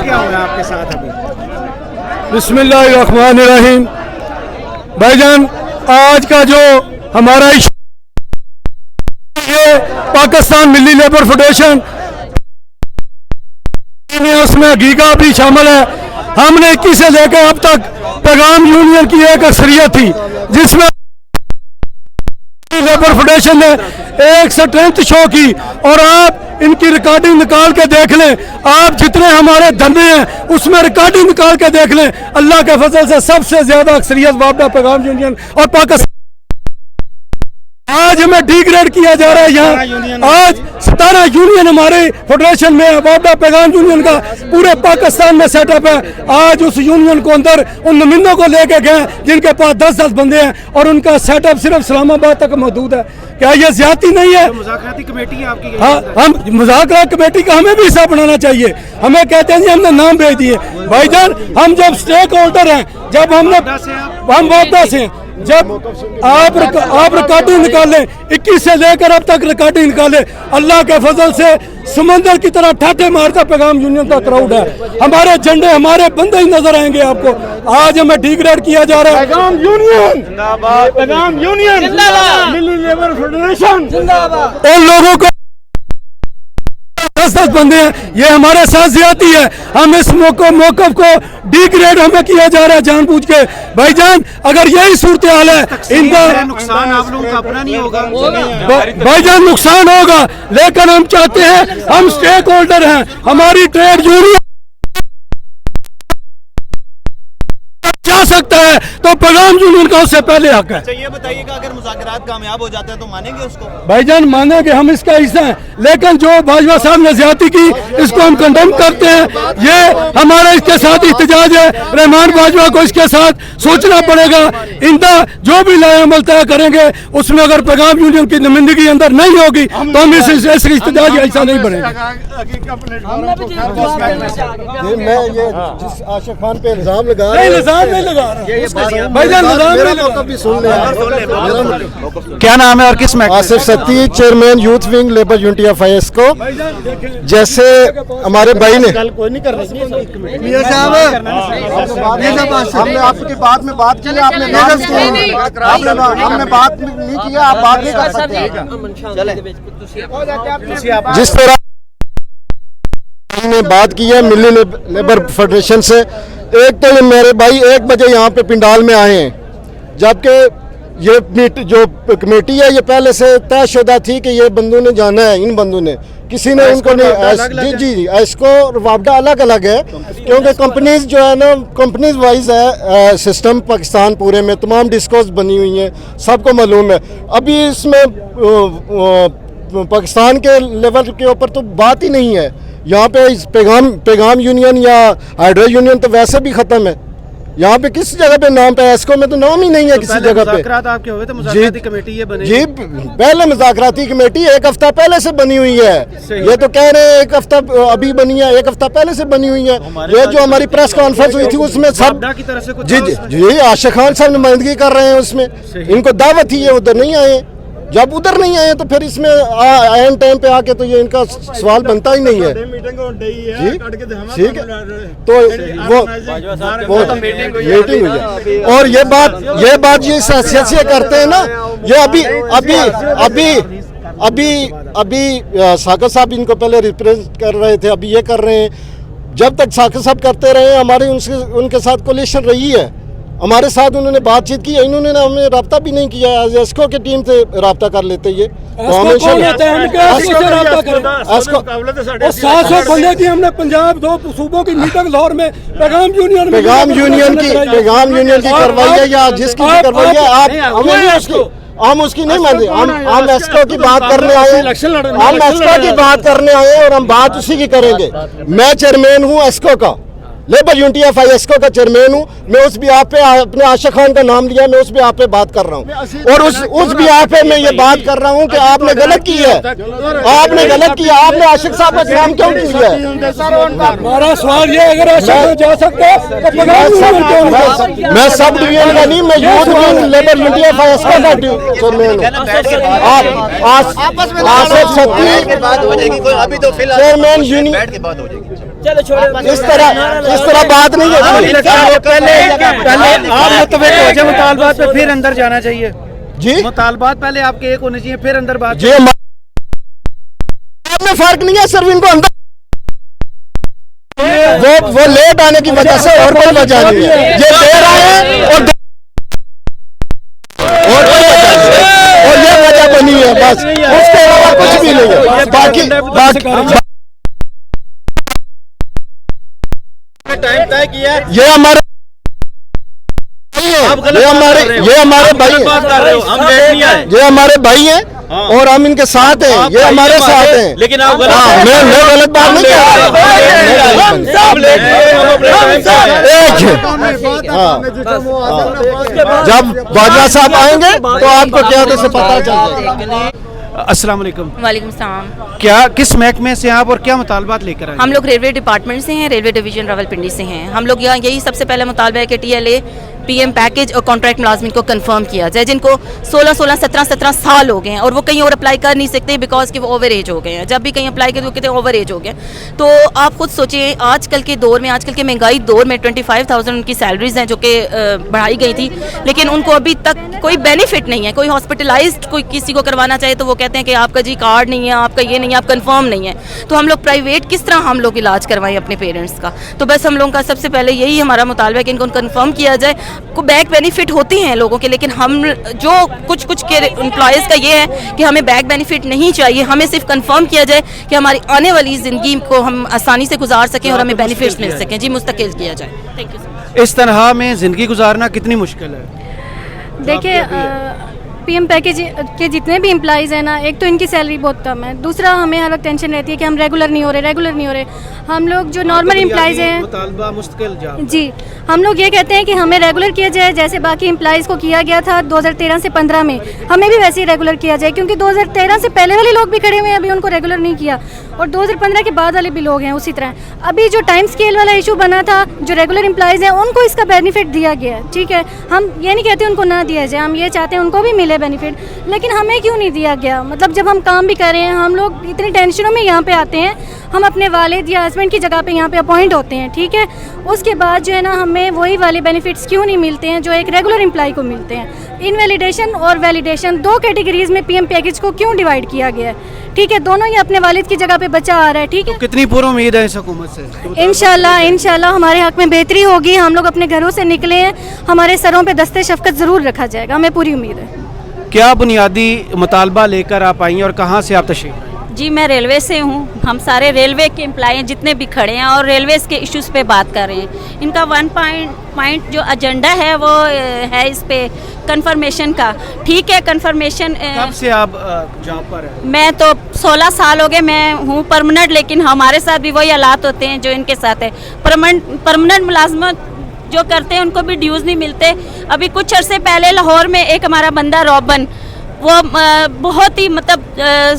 क्या हुआ आपके साथ अभी? बिस्मिल्लाहिर्रहमानिर्रहीम। भाईजान, आज का जो हमारा ये पाकिस्तान मिली लेबर फेडरेशन, उसमें गीगा भी शामिल है। हमने 21 से लेकर अब तक पैगाम यूनियन की एक अक्सरियत थी, जिसमें लेबर फेडरेशन ने एक स्ट्रेंथ शो की। और आप इनकी रिकॉर्डिंग निकाल के देख लें, आप जितने हमारे धरने हैं उसमें रिकॉर्डिंग निकाल के देख लें। अल्लाह के फजल से सबसे ज्यादा अक्सरियत वापडा पैगाम यूनियन और पाकिस्तान। आज हमें डिग्रेड किया जा रहा है। यहाँ आज 17 यूनियन हमारे फेडरेशन में है। वापडा पैगाम यूनियन का पूरे पाकिस्तान में सेटअप है। आज उस यूनियन को अंदर उन नुमाइंदों को लेके गए जिनके पास 10-10 बंदे हैं और उनका सेटअप सिर्फ इस्लामाबाद तक महदूद है। क्या ये ज्यादती नहीं है? मुज़ाकराती कमेटी है आपकी? हाँ, हम मुज़ाकरात कमेटी का हमें भी हिस्सा बनाना चाहिए। हमें कहते हैं जी हमने नाम भेज दिए। भाईजान, हम जब स्टेक होल्डर हैं, जब हम वापडा से हैं, जब आप रिकॉर्डिंग निकालें 21 से लेकर अब तक रिकॉर्डिंग निकालें, अल्लाह के फजल से समंदर की तरह ठाठे मारता पैगाम यूनियन का क्राउड है। हमारे झंडे हमारे बंदे ही नजर आएंगे आपको। आज हमें डिग्रेड किया जा रहा है। पैगाम यूनियन जिंदाबाद, पैगाम यूनियन जिंदाबाद, मिली लेबर फेडरेशन जिंदाबाद। उन लोगों को 10-10 बंदे हैं, ये हमारे साथ ज्यादती है। हम इस मौकफ को डिग्रेड हमें किया जा रहा है जानबूझ के। भाईजान, अगर यही सूरत हाल है, इनका नुकसान आप लोगों का अपना नहीं होगा? भाईजान, नुकसान होगा, लेकिन हम चाहते हैं, हम स्टेक होल्डर हैं, हमारी ट्रेड यूनियन जा सकता है तो पैगाम यूनियन का उससे पहले हक है। ये बताइएगा, अगर मुज़ाकरात कामयाब हो जाते हैं तो मानेंगे उसको? भाईजान, मानेंगे, हम इसका हिस्सा हैं, लेकिन जो बाजवा साहब ने ज्यादती की इसको हम कंडेम करते हैं। ये हमारा इसके साथ इhtजाज है। रहमान बाजवा को इसके साथ सोचना पड़ेगा। इनका जो भी लाएअमल तय करेंगे उसमें अगर पैगाम यूनियन की नुमाइंदगी अंदर नहीं होगी तो हम इस इhtजाज का हिस्सा नहीं बनेंगे। मैं ये जिस आशिफ खान पे इल्जाम लगा क्या नाम है और किस में? Asif Satti, chairman youth wing labour unity of IS को। जैसे हमारे भाई ने हमने आपकी बात में बात की, आपने हमने बात नहीं किया, आप बात नहीं कर सकते। जिस तरह हमने बात की है मिली लेबर फेडरेशन से, एक तो ये मेरे भाई 1 बजे यहाँ पे पिंडाल में आए हैं, जबकि ये जो कमेटी है ये पहले से तयशुदा थी कि ये बंदों ने जाना है। इन बंदों ने किसी ने उनको नहीं, जी इसको वापडा अलग अलग है, क्योंकि कंपनीज जो है ना कंपनीज वाइज है सिस्टम पाकिस्तान पूरे में, तमाम डिस्कोस बनी हुई हैं, सबको मालूम है। अभी इसमें पाकिस्तान के लेवल के ऊपर तो बात ही नहीं है। यहाँ पे पैगाम यूनियन या हाइड्रो यूनियन तो वैसे भी खत्म है। यहाँ पे किस जगह पे नाम पे एस्को में तो नाम ही नहीं है किसी जगह पे। आपके हुए तो मुज़ाकराती कमेटी ये बनी? जी, पहले मुज़ाकराती कमेटी 1 हफ्ता पहले से बनी हुई है। ये तो कह रहे हैं 1 हफ्ता अभी बनी है, 1 हफ्ता पहले से बनी हुई है। ये जो हमारी प्रेस कॉन्फ्रेंस हुई थी उसमें सब जी आशिफ खान साहब नुमाइंदगी कर रहे हैं उसमें। इनको दावत ही है, उधर नहीं आए। जब उधर नहीं आए तो फिर इसमें एन टाइम पे आके तो ये इनका सवाल बनता ही नहीं है। ठीक है, तो वो मीटिंग हुई है। और ये बात ये हैसियत से करते हैं ना, ये अभी साकर साहब इनको पहले रिप्रेजेंट कर रहे थे, अभी ये कर रहे हैं। जब तक साकर साहब करते रहे हमारी उनके साथ कोलिशन रही है, हमारे साथ उन्होंने बातचीत की, इन्होंने हमें रब्ता भी नहीं किया। एस्को की टीम से रब्ता कर लेते ये हमने पंजाब 2 सूबों की मीटिंग लाहौर में पैगाम यूनियन की करवाई है या जिसकी भी करवाई है, आप हम उसकी नहीं मानते। हम एस्को की बात करने आए, और हम बात उसी की करेंगे। मैं चेयरमैन हूँ एस्को का, लेबर यूनिटी ऑफ ISCO का चेयरमैन हूँ। मैं उस बिहार पे अपने आशा खान का नाम लिया, मैं उस बिहार पे बात कर रहा हूँ और उस बिहार पे मैं ये बात कर रहा हूँ कि आपने गलत की है, आपने गलत किया, आपने आशिक साहब का नाम क्यों नहीं लिया है? हमारा सवाल ये, अगर आशिक जा सकता है तो प्रधान क्यों नहीं जा सकता? मैं सब डिवीजन का नहीं, मैं youth wing labour unity of ISCO का चेयरमैन हूँ। आप आसिफ सत्ती बात हो जाएगी, कोई अभी तो फिलहाल चेयरमैन यूनियन बैठ के बात हो जाएगी। इस तरह बात नहीं है। पहले आप मुतफिक हो जाए मुतालबात पे, फिर अंदर जाना चाहिए। जी मुतालबात पहले आपके एक होने चाहिए, फिर अंदर बात। जी में फर्क नहीं है सिर्फ इनको अंदर, वो लेट आने की वजह से, और कोई वजह नहीं है। ये देर आए हैं और कोई वजह नहीं है, और ये वजह बनी है बस, उसके अलावा कुछ भी नहीं है। बाकी टाइम तय किया है, ये हमारे भाई हैं, हम लेट नहीं आए, ये हमारे भाई हैं और हम इनके साथ हैं, ये हमारे साथ हैं। लेकिन आप गलत मैं गलत बात नहीं कह रहा। जब बाजवा साहब आएंगे तो आपको क्या से पता चल जाएगा। अस्सलाम वालेकुम। वालेकुम सलाम। क्या किस महकमे से आप और क्या मुतालबात लेकर आए? हम लोग रेलवे डिपार्टमेंट से हैं, रेलवे डिवीजन रावलपिंडी से हैं। हम लोग यहाँ यही सबसे पहला मुतालबा है कि TLA PM पैकेज और कॉन्ट्रैक्ट मुलाजमिन को कंफर्म किया जाए, जिनको 16, 17 साल हो गए हैं और वो कहीं और अप्लाई कर नहीं सकते बिकॉज कि वो ओवर एज हो गए हैं। जब भी कहीं अप्लाई करें वो कहते हैं ओवर एज हो गए। तो आप खुद सोचिए, आजकल के दौर में, आजकल के महंगाई दौर में 25,000 उनकी सैलरीज हैं जो कि बढ़ाई गई थी, लेकिन उनको अभी तक कोई बेनिफिट नहीं है। कोई हॉस्पिटलाइज्ड कोई किसी को करवाना चाहे तो वो कहते हैं कि आपका जी कार्ड नहीं है, आपका ये नहीं है, आप कंफर्म नहीं है। तो हम लोग प्राइवेट किस तरह हम लोग इलाज करवाएं अपने पेरेंट्स का? तो बस हम लोगों का सबसे पहले यही हमारा मुतालबा है कि इनको कंफर्म किया जाए। को बैक बेनिफिट होते हैं लोगों के, लेकिन हम जो कुछ के एम्प्लॉयज़ का ये है कि हमें बैक बेनिफिट नहीं चाहिए, हमें सिर्फ कंफर्म किया जाए कि हमारी आने वाली ज़िंदगी को हम आसानी से गुजार सकें और हमें बेनिफिट्स मिल सकें। जी, मुस्तकिल किया जाए। Thank you so much. इस तरह में ज़िंदगी गुजारना कितनी मुश्किल है? देखिए, PM पैकेज के जितने भी एम्प्लॉइज़ हैं ना, एक तो इनकी सैलरी बहुत कम है, दूसरा हमें हर वक्त टेंशन रहती है कि हम रेगुलर नहीं हो रहे। हम लोग जो नॉर्मल एम्प्लॉइज़ हैं, मुतालबा मुस्तकिल जा जी, हम लोग ये कहते हैं कि हमें रेगुलर किया जाए, जैसे बाकी एम्प्लॉइज़ को किया गया था 2013 से 15 में, हमें भी वैसे ही रेगुलर किया जाए, क्योंकि 2013 से पहले वाले लोग भी खड़े हुए हैं, अभी उनको रेगुलर नहीं किया, और 2015 के बाद वाले भी लोग हैं उसी तरह। अभी जो टाइम स्केल वाला इशू बना था, जो रेगुलर एम्प्लॉइज़ हैं उनको इसका बेनिफिट दिया गया है, ठीक है। हम ये नहीं कहते उनको ना दिया जाए, हम ये चाहते हैं उनको भी मिले बेनिफिट, लेकिन हमें क्यों नहीं दिया गया? मतलब जब हम काम भी कर रहे हैं, हम लोग इतनी टेंशनों में यहाँ पे आते हैं, हम अपने वालिद या हस्बैंड की जगह पे यहाँ पे अपॉइंट होते हैं, ठीक है। उसके बाद जो है ना, हमें वही वाले बेनिफिट्स क्यों नहीं मिलते हैं जो एक रेगुलर एम्प्लॉय को मिलते हैं? इनवैलिडेशन और वैलिडेशन, दो कैटेगरीज में PM पैकेज को क्यों डिवाइड किया गया है? ठीक है, दोनों ही अपने वालिद की जगह पे बच्चा आ रहा है, ठीक है। तो कितनी पूरी उम्मीद है इस हुकूमत से? इंशाल्लाह हमारे हक में बेहतरी होगी। हम लोग अपने घरों से निकले हैं, हमारे सरों पे दस्ते शफकत ज़रूर रखा जाएगा, हमें पूरी उम्मीद है। क्या बुनियादी मुतालबा लेकर आप आई हैं और कहाँ से आप तशरीफ? जी, मैं रेलवे से हूँ। हम सारे रेलवे के एम्प्लॉय जितने भी खड़े हैं और रेलवेज़ के इश्यूज़ पे बात कर रहे हैं। इनका 1 पॉइंट जो एजेंडा है वो है इस पे कंफर्मेशन का। ठीक है, कंफर्मेशन कब से आप जॉब पर हैं? मैं तो 16 साल हो गए मैं हूँ परमानेंट, लेकिन हमारे साथ भी वही हालात होते हैं जो इनके साथ है। परमानेंट मुलाजमत जो करते हैं उनको भी ड्यूज़ नहीं मिलते। अभी कुछ अरसे पहले लाहौर में एक हमारा बंदा रॉबन, वो बहुत ही मतलब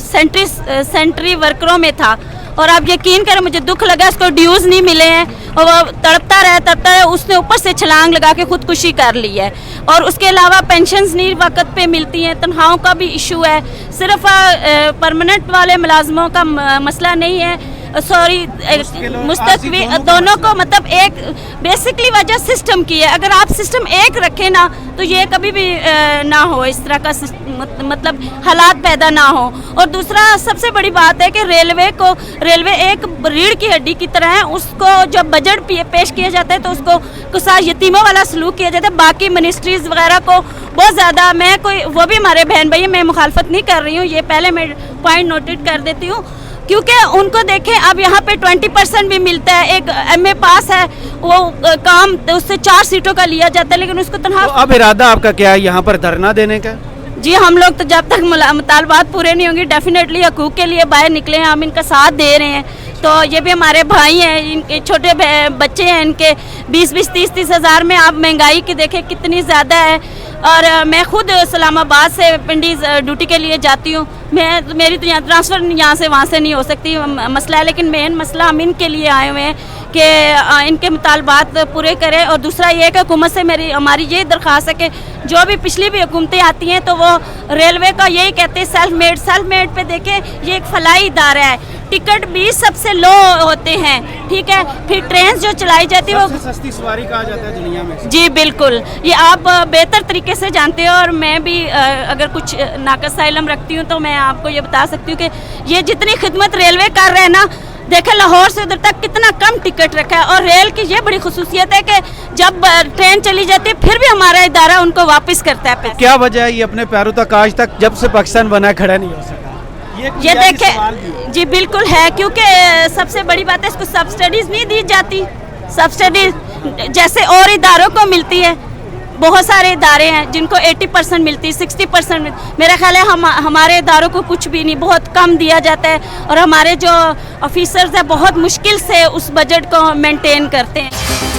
सेंट्री वर्करों में था, और आप यकीन करें मुझे दुख लगा, उसको ड्यूज़ नहीं मिले हैं और वो तड़पता रहा, उसने ऊपर से छलांग लगा के खुदकुशी कर ली है। और उसके अलावा पेंशन्स नहीं वक्त पे मिलती हैं, तनख्वाहों का भी इशू है। सिर्फ परमानेंट वाले मुलाजमों का मसला नहीं है, सॉरी मुस्तकवी दोनों को, मतलब एक बेसिकली वजह सिस्टम की है। अगर आप सिस्टम एक रखें ना तो ये कभी भी ना हो, इस तरह का मतलब हालात पैदा ना हो। और दूसरा सबसे बड़ी बात है कि रेलवे एक रीढ़ की हड्डी की तरह है, उसको जब बजट पेश किया जाता है तो उसको कुछ यतीमों वाला सलूक किया जाता है। बाकी मिनिस्ट्रीज़ वगैरह को बहुत ज़्यादा, मैं कोई वो भी हमारे बहन भाई, मैं मुखालफत नहीं कर रही हूँ, ये पहले मैं पॉइंट नोटेड कर देती हूँ, क्योंकि उनको देखें अब यहाँ पे 20% भी मिलता है। एक MA पास है, वो काम उससे 4 सीटों का लिया जाता है, लेकिन उसको तनख्वाह। तो अब इरादा आपका क्या है, यहाँ पर धरना देने का? जी, हम लोग तो जब तक मुतालबात पूरे नहीं होंगे डेफिनेटली हकूक़ के लिए बाहर निकले हैं, हम इनका साथ दे रहे हैं। तो ये भी हमारे भाई हैं, इनके छोटे बच्चे हैं, इनके 20-20, 30-30 हज़ार में आप महंगाई की देखें कितनी ज़्यादा है। और मैं खुद इस्लामाबाद से पिंडी ड्यूटी के लिए जाती हूँ, मेरी तो यहाँ ट्रांसफ़र यहाँ से वहाँ से नहीं हो सकती मसला है, लेकिन मेन मसला हम इनके लिए आए हुए हैं कि इनके मुतालबात पूरे करें। और दूसरा ये है कि हुकूमत से हमारी ये दरख्वास्त है कि जो भी पिछली भी हुकूमतें आती हैं तो वो रेलवे का यही कहते हैं सेल्फ मेड पे देखें, ये एक फलाई इदारा है, टिकट भी सबसे लो होते हैं, ठीक है। फिर ट्रेन जो चलाई जाती है वो सस्ती सवारी कहा जाता है दुनिया में। जी बिल्कुल, ये आप बेहतर तरीके से जानते हो, और मैं भी अगर कुछ नाक़िस इल्म रखती हूँ तो मैं आपको ये बता सकती हूँ कि ये जितनी खिदमत रेलवे कर रहे हैं ना, देखें लाहौर से उधर तक कितना कम टिकट रखा है। और रेल की ये बड़ी खुसूसियत है कि जब ट्रेन चली जाती है फिर भी हमारा इदारा उनको वापस करता है पैसे। क्या वजह है ये अपने पैरों तक आज तक जब से पाकिस्तान बना खड़ा नहीं हो सका? ये देखें जी बिल्कुल है, क्योंकि सबसे बड़ी बात है इसको सब्सिडीज नहीं दी जाती, सब्सिडीज जैसे और इदारों को मिलती है। बहुत सारे इदारे हैं जिनको 80% मिलती है, 60% मेरा ख्याल है हमारे इदारों को कुछ भी नहीं, बहुत कम दिया जाता है। और हमारे जो ऑफिसर्स हैं बहुत मुश्किल से उस बजट को मेंटेन करते हैं।